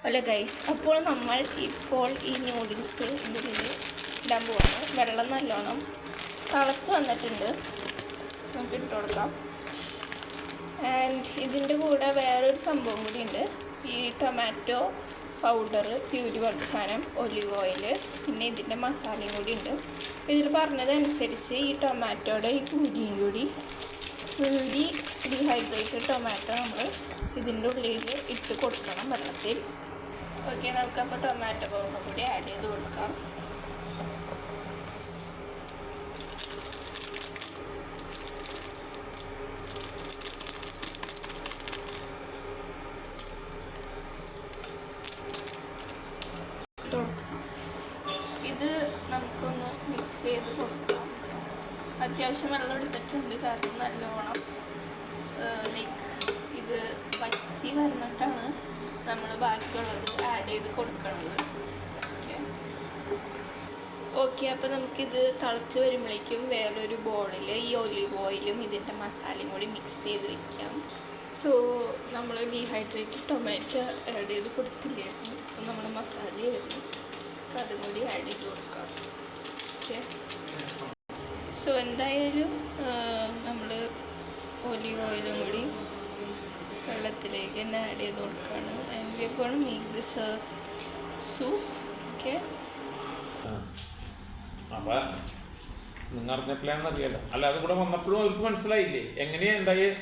അല്ല ഗൈസ്, അപ്പോൾ നമ്മൾ ഇപ്പോൾ ഈ നൂഡിൽസ് ഇതിൽ ഇടാൻ പോവാണ്. വെള്ളം നല്ലോണം തിളച്ച് വന്നിട്ടുണ്ട്, നമുക്ക് ഇട്ട് കൊടുക്കാം. ആൻഡ് ഇതിൻ്റെ കൂടെ വേറൊരു സംഭവം കൂടി ഉണ്ട്. ഈ ടൊമാറ്റോ പൗഡർ, പ്യൂരി പോലത്തെ സാധനം, ഒലിവ് ഓയിൽ, പിന്നെ ഇതിൻ്റെ മസാലയും കൂടി ഉണ്ട്. ഇതിൽ പറഞ്ഞതനുസരിച്ച് ഈ ടൊമാറ്റോയുടെ ഈ പൂരിയും കൂടി ഡീഹൈഡ്രേറ്റഡ് ടൊമാറ്റോ നമ്മൾ ഇതിൻ്റെ ഉള്ളിൽ ഇട്ട് കൊടുക്കണം വെള്ളത്തിൽ. ഓക്കെ, നമുക്കപ്പോൾ ടൊമാറ്റോ പൗഡർ കൂടി ആഡ് ചെയ്ത് കൊടുക്കാം. ഇത് നമുക്കൊന്ന് മിക്സ് ചെയ്ത് കൊടുക്കാം. അത്യാവശ്യം വെള്ളം എടുത്തിട്ടുണ്ട്, കാരണം നല്ലോണം ഇത് വറ്റി വന്നിട്ടാണ് നമ്മൾ ബാക്കിയുള്ളത് ആഡ് ചെയ്ത് കൊടുക്കുന്നത്. ഓക്കെ, അപ്പോൾ നമുക്കിത് തിളച്ച് വരുമ്പോഴേക്കും വേറൊരു ബോളിൽ ഈ ഒലിവ് ഓയിലും ഇതിൻ്റെ മസാലയും കൂടി മിക്സ് ചെയ്ത് വയ്ക്കാം. സോ നമ്മൾ ഡീഹൈഡ്രേറ്റഡ് ടൊമാറ്റോ ആഡ് ചെയ്ത് കൊടുത്തില്ലായിരുന്നു, അപ്പോൾ നമ്മൾ മസാലയായിരുന്നു, അതും കൂടി ആഡ് ചെയ്ത് കൊടുക്കാം. ഓക്കെ, സോ എന്തായാലും നമ്മൾ ഒലിവ് ഓയിലും കൂടി വെള്ളത്തിലേക്ക് തന്നെ ആഡ് ചെയ്ത് കൊടുക്കുകയാണ്. And we are going to make this soup. Okay, അപ്പം നിങ്ങൾ അറിഞ്ഞപ്പോഴാണെന്ന് അറിയാലോ. അല്ല, അത് കൂടെ വന്നപ്പോഴും അവർക്ക് മനസ്സിലായില്ലേ എങ്ങനെയാ ഉണ്ടായ